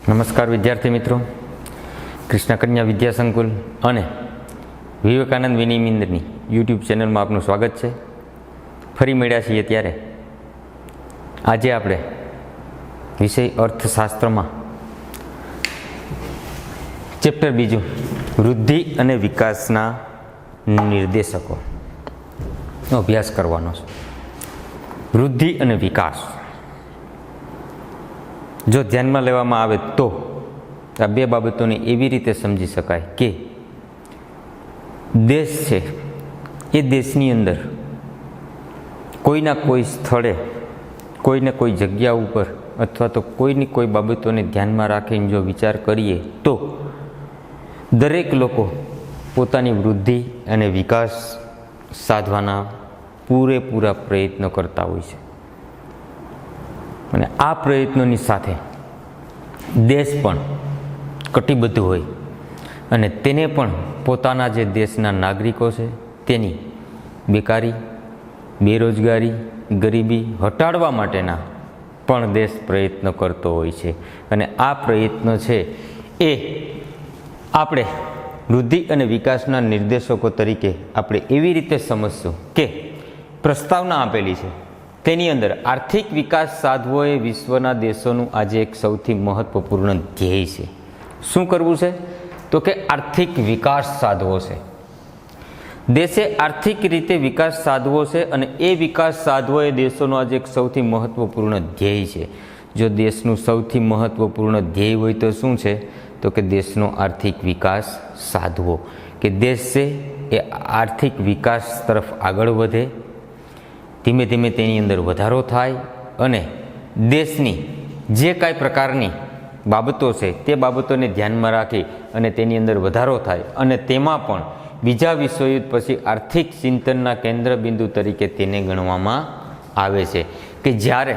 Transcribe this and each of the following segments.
નમસ્કાર વિદ્યાર્થી મિત્રો, કૃષ્ણ કન્યા વિદ્યા સંકુલ અને વિવેકાનંદ વિનિમિંદની યુટ્યુબ ચેનલમાં આપનું સ્વાગત છે. ફરી મળ્યા છીએ ત્યારે આજે આપણે વિષય અર્થશાસ્ત્રમાં ચેપ્ટર 2 વૃદ્ધિ અને વિકાસના નિર્દેશકો નો અભ્યાસ કરવાનો છે. વૃદ્ધિ અને વિકાસ જો ધ્યાનમાં લેવામાં આવે તો આ બે બાબતોને એવી રીતે સમજી શકાય કે દેશ છે એ દેશની અંદર કોઈના કોઈ સ્થળે કોઈને કોઈ જગ્યા ઉપર અથવા તો કોઈની કોઈ બાબતોને ધ્યાનમાં રાખીને જો વિચાર કરીએ તો દરેક લોકો પોતાની વૃદ્ધિ અને વિકાસ સાધવાના પૂરેપૂરા પ્રયત્નો કરતા હોય છે અને આ પ્રયત્નોની સાથે દેશ પણ કટિબદ્ધ હોય અને તેને પણ પોતાના જે દેશના નાગરિકો છે તેની બેકારી, બેરોજગારી, ગરીબી હટાડવા માટેના પણ દેશ પ્રયત્નો કરતો હોય છે. અને આ પ્રયત્નો છે એ આપણે વૃદ્ધિ અને વિકાસના નિર્દેશકો તરીકે આપણે એવી રીતે સમજશું કે પ્રસ્તાવના આપેલી છે તેની અંદર આર્થિક વિકાસ સાધવો એ વિશ્વના દેશોનું આજે એક સૌથી મહત્વપૂર્ણ ધ્યેય છે. શું કરવું છે? તો કે આર્થિક વિકાસ સાધવો છે. દેશે આર્થિક રીતે વિકાસ સાધવો છે અને એ વિકાસ સાધવો એ દેશોનો આજે એક સૌથી મહત્વપૂર્ણ ધ્યેય છે. જો દેશનું સૌથી મહત્વપૂર્ણ ધ્યેય હોય તો શું છે? તો કે દેશનો આર્થિક વિકાસ સાધવો, કે દેશ છે એ આર્થિક વિકાસ તરફ આગળ વધે, ધીમે ધીમે તેની અંદર વધારો થાય અને દેશની જે કાંઈ પ્રકારની બાબતો છે તે બાબતોને ધ્યાનમાં રાખી અને તેની અંદર વધારો થાય અને તેમાં પણ બીજા વિશ્વયુદ્ધ પછી આર્થિક ચિંતનના કેન્દ્રબિંદુ તરીકે તેને ગણવામાં આવે છે. કે જ્યારે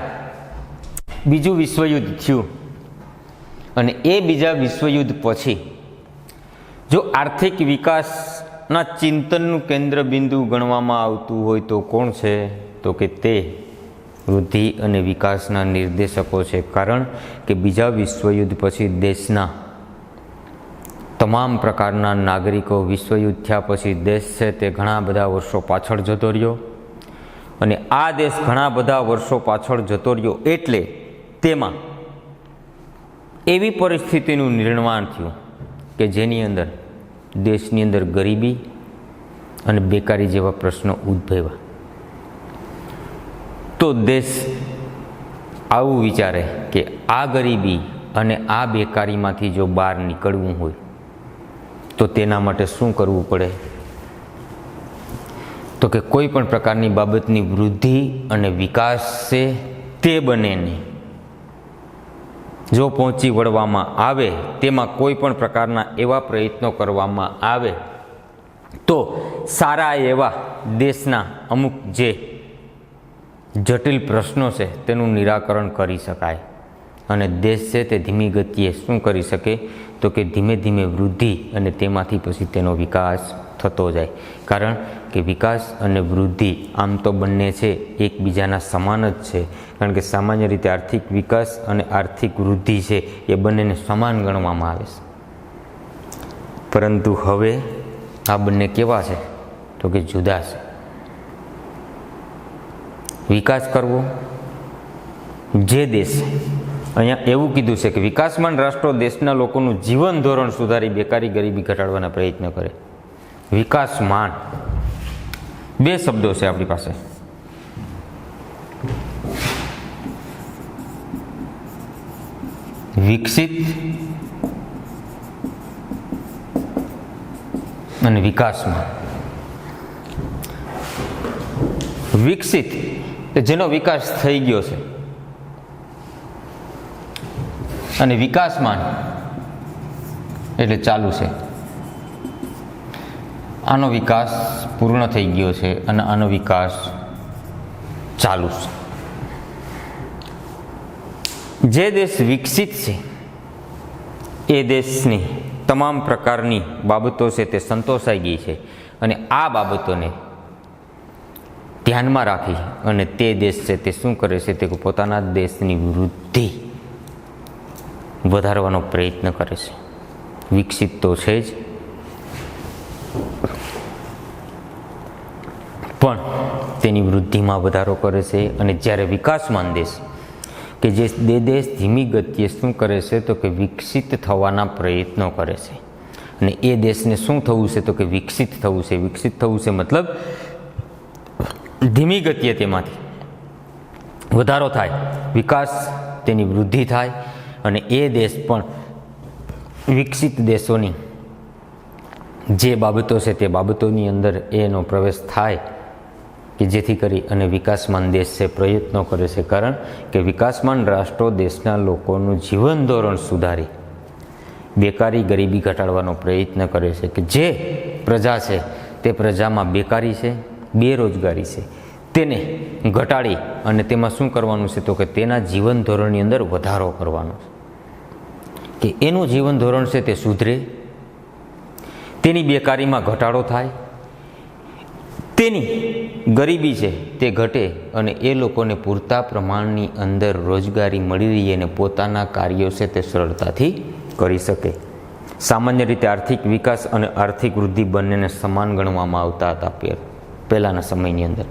બીજું વિશ્વયુદ્ધ થયું અને એ બીજા વિશ્વયુદ્ધ પછી જો આર્થિક વિકાસના ચિંતનનું કેન્દ્રબિંદુ ગણવામાં આવતું હોય તો કોણ છે? તો કે તે વૃદ્ધિ અને વિકાસના નિર્દેશકો છે. કારણ કે બીજા વિશ્વયુદ્ધ પછી દેશના તમામ પ્રકારના નાગરિકો વિશ્વયુદ્ધ થયા પછી દેશ છે તે ઘણા બધા વર્ષો પાછળ જતો રહ્યો અને આ દેશ ઘણા બધા વર્ષો પાછળ જતો રહ્યો એટલે તેમાં એવી પરિસ્થિતિનું નિર્માણ થયું કે જેની અંદર દેશની અંદર ગરીબી અને બેકારી જેવા પ્રશ્નો ઉદ્ભવ્યા. તો દેશ આવું વિચારે કે આ ગરીબી અને આ બેકારીમાંથી જો બહાર નીકળવું હોય તો તેના માટે શું કરવું પડે? તો કે કોઈ પણ પ્રકારની બાબતની વૃદ્ધિ અને વિકાસ છે તે બંનેને જો પહોંચી વળવામાં આવે, તેમાં કોઈ પણ પ્રકારના એવા પ્રયત્નો કરવામાં આવે તો સારા એવા દેશના અમુક જે જટિલ પ્રશ્નો છે તેનું નિરાકરણ કરી શકાય અને દેશ છે તે ધીમી ગતિએ શું કરી શકે? તો કે ધીમે ધીમે વૃદ્ધિ અને તેમાંથી પછી તેનો વિકાસ થતો જાય. કારણ કે વિકાસ અને વૃદ્ધિ આમ તો બંને છે એકબીજાના સમાન જ છે, કારણ કે સામાન્ય રીતે આર્થિક વિકાસ અને આર્થિક વૃદ્ધિ છે એ બંનેને સમાન ગણવામાં આવે છે. પરંતુ હવે આ બંને કેવા છે? તો કે જુદા છે. વિકાસ કરવો જે દેશ, અહીંયા એવું કીધું છે કે વિકાસમાન રાષ્ટ્રો દેશના લોકોનું જીવન ધોરણ સુધારી બેકારી ગરીબી ઘટાડવાના પ્રયત્ન કરે. વિકાસમાન બે શબ્દો છે આપણી પાસે. વિકસિત અને વિકાસમાં. વિકસિત જેનો વિકાસ થઈ ગયો છે અને વિકાસમાન એટલે ચાલુ છે. આનો વિકાસ પૂર્ણ થઈ ગયો છે અને આનો વિકાસ ચાલુ છે. જે દેશ વિકસિત છે એ દેશની તમામ પ્રકારની બાબતો છે તે સંતોષાઈ ગઈ છે અને આ બાબતોને ધ્યાનમાં રાખી અને તે દેશ છે તે શું કરે છે? તે પોતાના દેશની વૃદ્ધિ વધારવાનો પ્રયત્ન કરે છે. વિકસિત તો છે જ, પણ તેની વૃદ્ધિમાં વધારો કરે છે. અને જ્યારે વિકાસમાન દેશ કે જે દેશ ધીમી ગતિએ શું કરે છે તો કે વિકસિત થવાના પ્રયત્નો કરે છે. અને એ દેશને શું થવું છે તો કે વિકસિત થવું છે. વિકસિત થવું છે મતલબ ધીમી ગતિએ તેમાંથી વધારો થાય, વિકાસ, તેની વૃદ્ધિ થાય અને એ દેશ પણ વિકસિત દેશોની જે બાબતો છે તે બાબતોની અંદર એનો પ્રવેશ થાય કે જેથી કરી અને વિકાસમાન દેશ છે પ્રયત્નો કરે છે. કારણ કે વિકાસમાન રાષ્ટ્રો દેશના લોકોનું જીવન ધોરણ સુધારી બેકારી, ગરીબી ઘટાડવાનો પ્રયત્ન કરે છે. કે જે પ્રજા છે તે પ્રજામાં બેકારી છે, બેરોજગારી છે, તેને ઘટાડી અને તેમાં શું કરવાનું છે તો કે તેના જીવન ધોરણની અંદર વધારો કરવાનો છે. કે એનું જીવન ધોરણ છે તે સુધરે, તેની બેકારીમાં ઘટાડો થાય, તેની ગરીબી છે તે ઘટે અને એ લોકોને પૂરતા પ્રમાણની અંદર રોજગારી મળી રહી અને પોતાના કાર્યો છે તે સરળતાથી કરી શકે. સામાન્ય રીતે આર્થિક વિકાસ અને આર્થિક વૃદ્ધિ બંનેને સમાન ગણવામાં આવતા હતા પહેલાંના સમયની અંદર.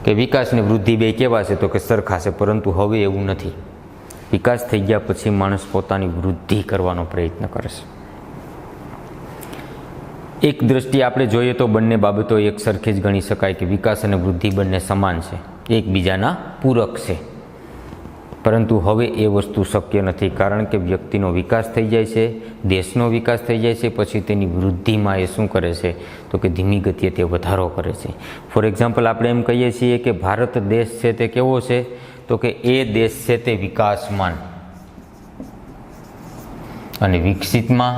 કે વિકાસ ને વૃદ્ધિ બે કેવા છે તો કે સરખા છે, પરંતુ હવે એવું નથી. વિકાસ થઈ ગયા પછી માણસ પોતાની વૃદ્ધિ કરવાનો પ્રયત્ન કરે છે. એક દ્રષ્ટિએ આપણે જોઈએ તો બંને બાબતો એક સરખી જ ગણી શકાય કે વિકાસ અને વૃદ્ધિ બંને સમાન છે, એકબીજાના પૂરક છે. પરંતુ હવે એ વસ્તુ શક્ય નથી, કારણ કે વ્યક્તિનો વિકાસ થઈ જાય છે, દેશનો વિકાસ થઈ જાય છે, પછી તેની વૃદ્ધિમાં એ શું કરે છે તો કે ધીમી ગતિએ તે વધારો કરે છે. ફોર એક્ઝામ્પલ આપણે એમ કહીએ છીએ કે ભારત દેશ છે તે કેવો છે તો કે એ દેશ છે તે વિકાસમાન અને વિકસિતમાં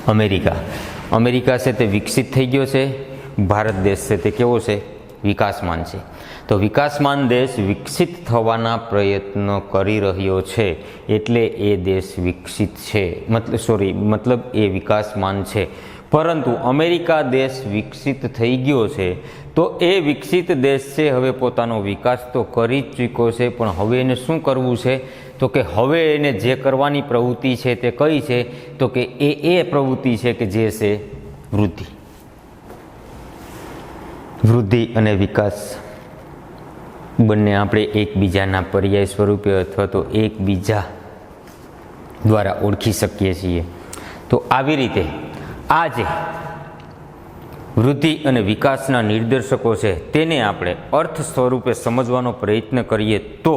અમેરિકા છે તે વિકસિત થઈ ગયો છે, ભારત દેશ છે તે કેવો છે, વિકાસમાન છે. તો વિકાસમાન દેશ વિકસિત થવાના પ્રયત્નો કરી રહ્યો છે એટલે એ દેશ વિકસિત છે, મતલબ એ વિકાસમાન છે. પરંતુ અમેરિકા દેશ વિકસિત થઈ ગયો છે તો એ વિકસિત દેશ છે હવે પોતાનો વિકાસ તો કરી જ ચૂક્યો છે, પણ હવે એને શું કરવું છે તો કે હવે એને જે કરવાની પ્રવૃત્તિ છે તે કઈ છે તો કે એ પ્રવૃત્તિ છે કે જે છે વૃદ્ધિ અને વિકાસ બંને આપણે એકબીજાના પર્યાય સ્વરૂપે અથવા તો એકબીજા દ્વારા ઓળખી શકીએ છીએ. તો આવી રીતે આ જે વૃદ્ધિ અને વિકાસના નિર્દેશકો છે તેને આપણે અર્થ સ્વરૂપે સમજવાનો પ્રયત્ન કરીએ તો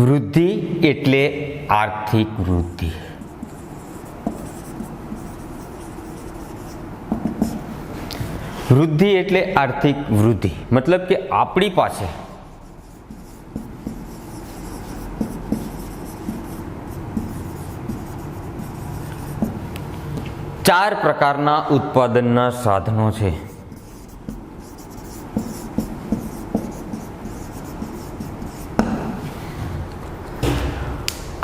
વૃદ્ધિ એટલે આર્થિક વૃદ્ધિ. વૃદ્ધિ એટલે આર્થિક વૃદ્ધિ મતલબ કે આપણી પાસે ચાર પ્રકારના ઉત્પાદનના સાધનો છે.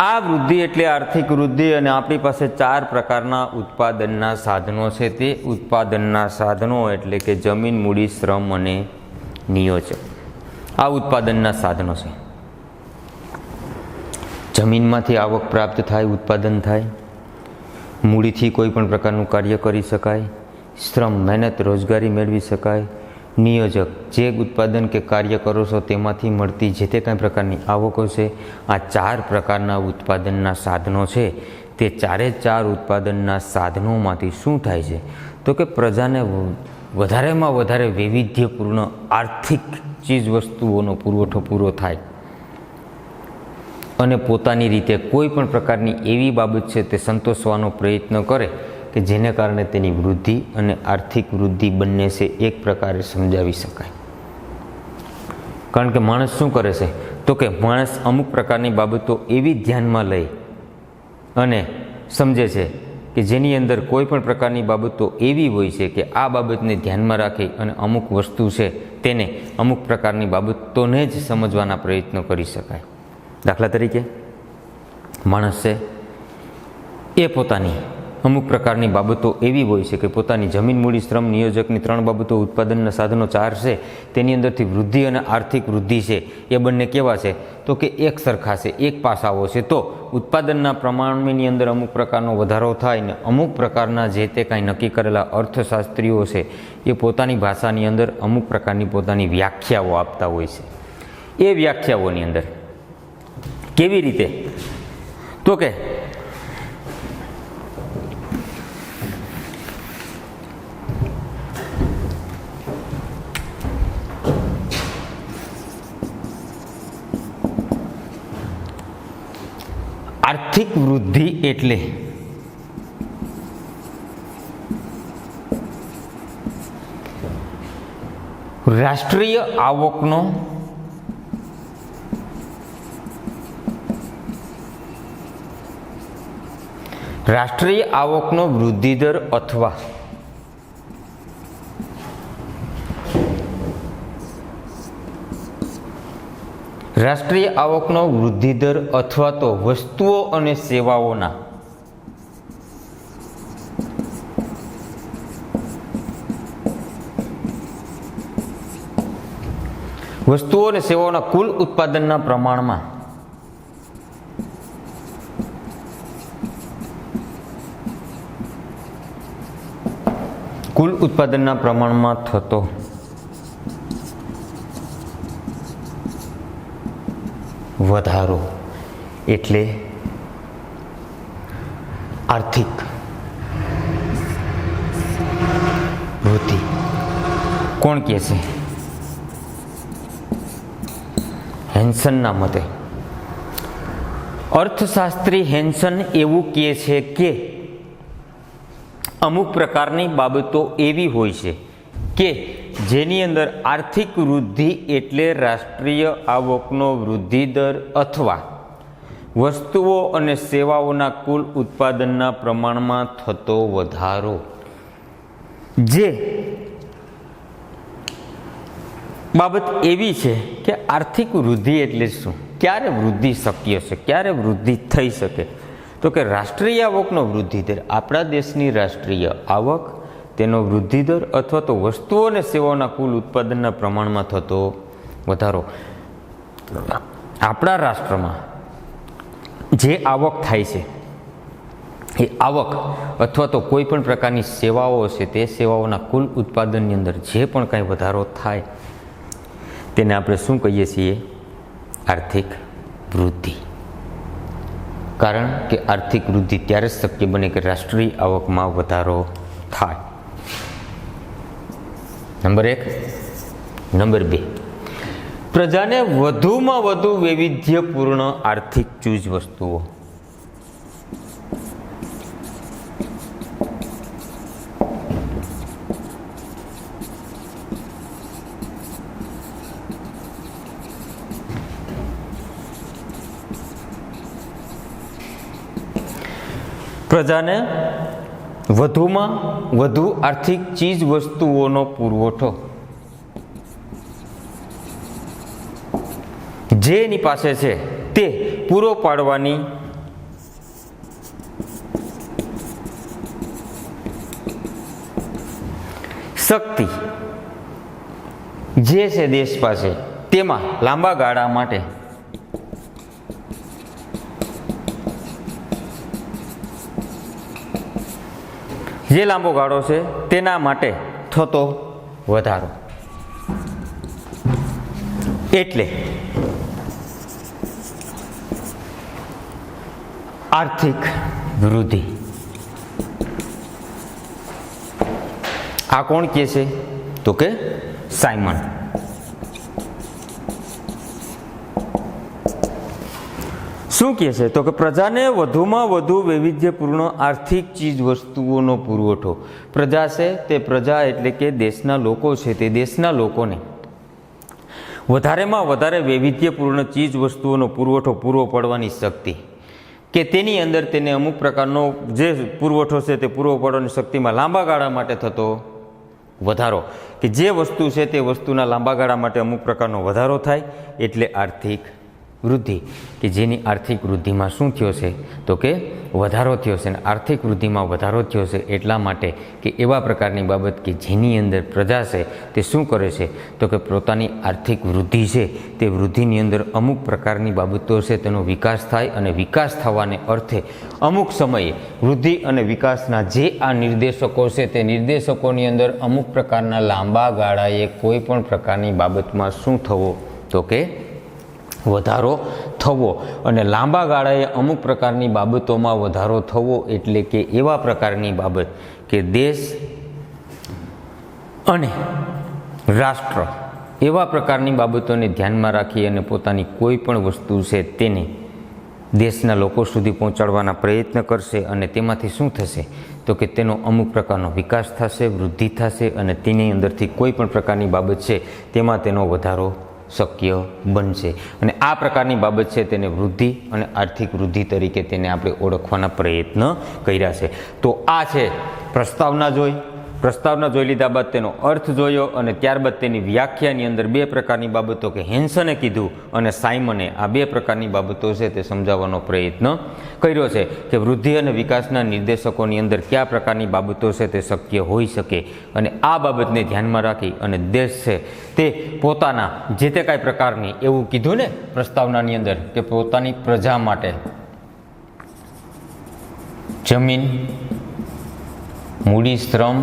આ વૃદ્ધિ એટલે આર્થિક વૃદ્ધિ અને આપણી પાસે ચાર પ્રકારના ઉત્પાદનના સાધનો છે. તે ઉત્પાદનના સાધનો એટલે કે જમીન, મૂડી, શ્રમ અને નિયોજક. આ ઉત્પાદનના સાધનો છે. જમીનમાંથી આવક પ્રાપ્ત થાય, ઉત્પાદન થાય. મૂડીથી કોઈ પણ પ્રકારનું કાર્ય કરી શકાય. શ્રમ, મહેનત, રોજગારી મેળવી શકાય. નિયોજક, જે ઉત્પાદન કે કાર્ય કરો છો તેમાંથી મળતી જે તે કાંઈ પ્રકારની આવકો છે. આ ચાર પ્રકારના ઉત્પાદનના સાધનો છે. તે ચારે ચાર ઉત્પાદનના સાધનોમાંથી શું થાય છે તો કે પ્રજાને વધારેમાં વધારે વૈવિધ્યપૂર્ણ આર્થિક ચીજ વસ્તુઓનો પુરવઠો પૂરો થાય અને પોતાની રીતે કોઈ પણ પ્રકારની એવી બાબત છે તે સંતોષવાનો પ્રયત્ન કરે કે જેને કારણે તેની વૃદ્ધિ અને આર્થિક વૃદ્ધિ બંને છે એક પ્રકારે સમજાવી શકાય. કારણ કે માણસ શું કરે છે તો કે માણસ અમુક પ્રકારની બાબતો એવી ધ્યાનમાં લઈ અને સમજે છે કે જેની અંદર કોઈ પણ પ્રકારની બાબતો એવી હોય છે કે આ બાબતને ધ્યાનમાં રાખી અને અમુક વસ્તુ છે તેને અમુક પ્રકારની બાબતોને જ સમજવાના પ્રયત્નો કરી શકાય. દાખલા તરીકે માણસ છે એ પોતાની અમુક પ્રકારની બાબતો એવી હોય છે કે પોતાની જમીન, મૂડી, શ્રમ, નિયોજકની 3 બાબતો, ઉત્પાદનના સાધનો 4 છે, તેની અંદરથી વૃદ્ધિ અને આર્થિક વૃદ્ધિ છે એ બંને કેવા છે તો કે એક સરખા છે, એક પાસાઓ છે. તો ઉત્પાદનના પ્રમાણની અંદર અમુક પ્રકારનો વધારો થાય ને અમુક પ્રકારના જે તે કાંઈ નક્કી કરેલા અર્થશાસ્ત્રીઓ છે એ પોતાની ભાષાની અંદર અમુક પ્રકારની પોતાની વ્યાખ્યાઓ આપતા હોય છે. એ વ્યાખ્યાઓની અંદર કેવી રીતે તો કે આર્થિક વૃદ્ધિ એટલે રાષ્ટ્રીય આવકનો વૃદ્ધિ દર અથવા રાષ્ટ્રીય આવકનો વૃદ્ધિ દર અથવા તો વસ્તુઓ અને સેવાઓના કુલ ઉત્પાદનના પ્રમાણમાં થતો વધારો એટલે આર્થિક વૃદ્ધિ. કોણ કહે છે? હેન્સનના મતે. અર્થશાસ્ત્રી હેન્સન એવું કહે છે કે અમુક પ્રકારની બાબતો એવી હોય છે કે જેની અંદર આર્થિક વૃદ્ધિ એટલે રાષ્ટ્રીય આવકનો વૃદ્ધિ દર અથવા વસ્તુઓ અને સેવાઓના કુલ ઉત્પાદનના પ્રમાણમાં થતો વધારો. જે બાબત એવી છે કે આર્થિક વૃદ્ધિ એટલે શું, ક્યારે વૃદ્ધિ શક્ય છે, ક્યારે વૃદ્ધિ થઈ શકે તો કે રાષ્ટ્રીય આવકનો વૃદ્ધિ દર, આપણા દેશની રાષ્ટ્રીય આવક, તેનો વૃદ્ધિ દર અથવા તો વસ્તુઓ અને સેવાઓના કુલ ઉત્પાદનના પ્રમાણમાં થતો વધારો. આપણા રાષ્ટ્રમાં જે આવક થાય છે એ આવક અથવા તો કોઈ પણ પ્રકારની સેવાઓ છે તે સેવાઓના કુલ ઉત્પાદનની અંદર જે પણ કાંઈ વધારો થાય તેને આપણે શું કહીએ છીએ? આર્થિક વૃદ્ધિ. કારણ કે આર્થિક વૃદ્ધિ ત્યારે જ શક્ય બને કે રાષ્ટ્રીય આવકમાં વધારો થાય. નંબર 1. નંબર 2, પ્રજાને વધુમાં વધુ વૈવિધ્યપૂર્ણ આર્થિક ચીજ વસ્તુઓ. પ્રજાને વધુમાં વધુ આર્થિક ચીજ વસ્તુઓનો પુરવઠો જે એની પાસે છે તે પૂરો પાડવાની શક્તિ જે છે દેશ પાસે, તેમાં લાંબા ગાળા માટે જે લાંબો ગાળો છે તેના માટે થતો વધારો. એટલે આર્થિક વૃદ્ધિ. આ કોણ કહે છે તો કે સાયમન. શું કહે છે તો કે પ્રજાને વધુમાં વધુ વૈવિધ્યપૂર્ણ આર્થિક ચીજ વસ્તુઓનો પુરવઠો. પ્રજા છે તે પ્રજા એટલે કે દેશના લોકો છે તે દેશના લોકોને વધારેમાં વધારે વૈવિધ્યપૂર્ણ ચીજ વસ્તુઓનો પુરવઠો પૂરો પાડવાની શક્તિ, કે તેની અંદર તેને અમુક પ્રકારનો જે પુરવઠો છે તે પૂરો પાડવાની શક્તિમાં લાંબા ગાળા માટે થતો વધારો, કે જે વસ્તુ છે તે વસ્તુના લાંબા ગાળા માટે અમુક પ્રકારનો વધારો થાય એટલે આર્થિક વૃદ્ધિ, કે જેની આર્થિક વૃદ્ધિમાં શું થયો છે તો કે વધારો થયો છે. અને આર્થિક વૃદ્ધિમાં વધારો થયો છે એટલા માટે કે એવા પ્રકારની બાબત કે જેની અંદર પ્રજા છે તે શું કરે છે તો કે પોતાની આર્થિક વૃદ્ધિ છે તે વૃદ્ધિની અંદર અમુક પ્રકારની બાબતો છે તેનો વિકાસ થાય, અને વિકાસ થવાને અર્થે અમુક સમયે વૃદ્ધિ અને વિકાસના જે આ નિર્દેશકો છે તે નિર્દેશકોની અંદર અમુક પ્રકારના લાંબા ગાળાએ કોઈ પણ પ્રકારની બાબતમાં શું થવો તો કે વધારો થવો, અને લાંબા ગાળાએ અમુક પ્રકારની બાબતોમાં વધારો થવો એટલે કે એવા પ્રકારની બાબત કે દેશ અને રાષ્ટ્ર એવા પ્રકારની બાબતોને ધ્યાનમાં રાખી અને પોતાની કોઈ પણ વસ્તુ છે તેને દેશના લોકો સુધી પહોંચાડવાના પ્રયત્ન કરશે, અને તેમાંથી શું થશે તો કે તેનો અમુક પ્રકારનો વિકાસ થશે, વૃદ્ધિ થશે, અને તેની અંદરથી કોઈ પણ પ્રકારની બાબત છે તેમાં તેનો વધારો શક્ય બનશે. અને આ પ્રકારની બાબત છે તેને વૃદ્ધિ અને આર્થિક વૃદ્ધિ તરીકે તેને આપણે ઓળખવાના પ્રયત્ન કર્યા છે. તો આ છે પ્રસ્તાવના જોઈ લીધા બાદ તેનો અર્થ જોયો, અને ત્યારબાદ તેની વ્યાખ્યાની અંદર બે પ્રકારની બાબતો કે હેન્સને કીધું અને સાયમને આ બે પ્રકારની બાબતો છે તે સમજાવવાનો પ્રયત્ન કર્યો છે કે વૃદ્ધિ અને વિકાસના નિર્દેશકોની અંદર કયા પ્રકારની બાબતો છે તે શક્ય હોઈ શકે, અને આ બાબતને ધ્યાનમાં રાખી અને દેશ છે તે પોતાના જે તે કાંઈ પ્રકારની એવું કીધું ને પ્રસ્તાવનાની અંદર કે પોતાની પ્રજા માટે જમીન, મૂડી, શ્રમ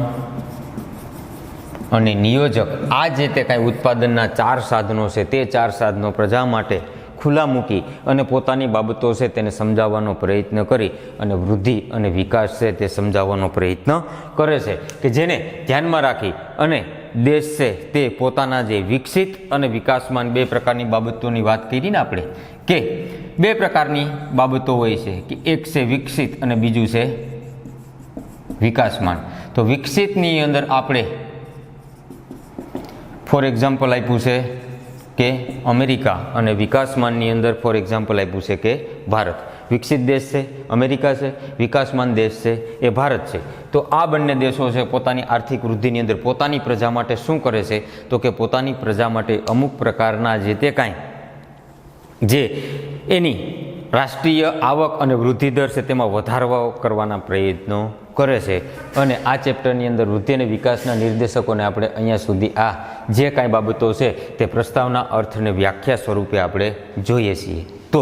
અને નિયોજક આ જે તે કાંઈ ઉત્પાદનના 4 સાધનો છે તે 4 સાધનો પ્રજા માટે ખુલ્લા મૂકી અને પોતાની બાબતો છે તેને સમજાવવાનો પ્રયત્ન કરી અને વૃદ્ધિ અને વિકાસ છે તે સમજાવવાનો પ્રયત્ન કરે છે, કે જેને ધ્યાનમાં રાખી અને દેશ છે તે પોતાના જે વિકસિત અને વિકાસમાન બે પ્રકારની બાબતોની વાત કરી ને આપણે, કે બે પ્રકારની બાબતો હોય છે કે એક છે વિકસિત અને બીજું છે વિકાસમાન. તો વિકસિતની અંદર આપણે ફોર એક્ઝામ્પલ આપ્યું છે કે અમેરિકા, અને વિકાસમાનની અંદર ફોર એક્ઝામ્પલ આપ્યું છે કે ભારત. વિકસિત દેશ છે અમેરિકા છે, વિકાસમાન દેશ છે એ ભારત છે. તો આ બંને દેશો છે પોતાની આર્થિક વૃદ્ધિની અંદર પોતાની પ્રજા માટે શું કરે છે તો કે પોતાની પ્રજા માટે અમુક પ્રકારના જે તે કાંઈ જે એની રાષ્ટ્રીય આવક અને વૃદ્ધિ દર છે તેમાં વધારો કરવાના પ્રયત્નો કરે છે. અને આ ચેપ્ટરની અંદર વૃદ્ધિ અને વિકાસના નિર્દેશકોને આપણે અહીંયા સુધી આ જે કાંઈ બાબતો છે તે પ્રસ્તાવના અર્થ અને વ્યાખ્યા સ્વરૂપે આપણે જોઈએ છીએ. તો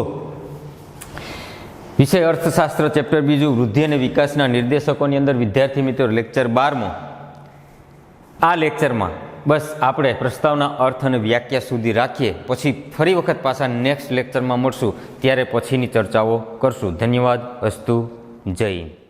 વિષય અર્થશાસ્ત્ર ચેપ્ટર 2 વૃદ્ધિ અને વિકાસના નિર્દેશકોની અંદર વિદ્યાર્થી મિત્રો લેક્ચર 12મો. આ લેક્ચરમાં બસ આપણે પ્રસ્તાવના અર્થ અને વ્યાખ્યા સુધી રાખીએ, પછી ફરી વખત પાછા નેક્સ્ટ લેક્ચરમાં મળશું ત્યારે પછીની ચર્ચાઓ કરશું. ધન્યવાદ. અસ્તુ. જય હિન્દ.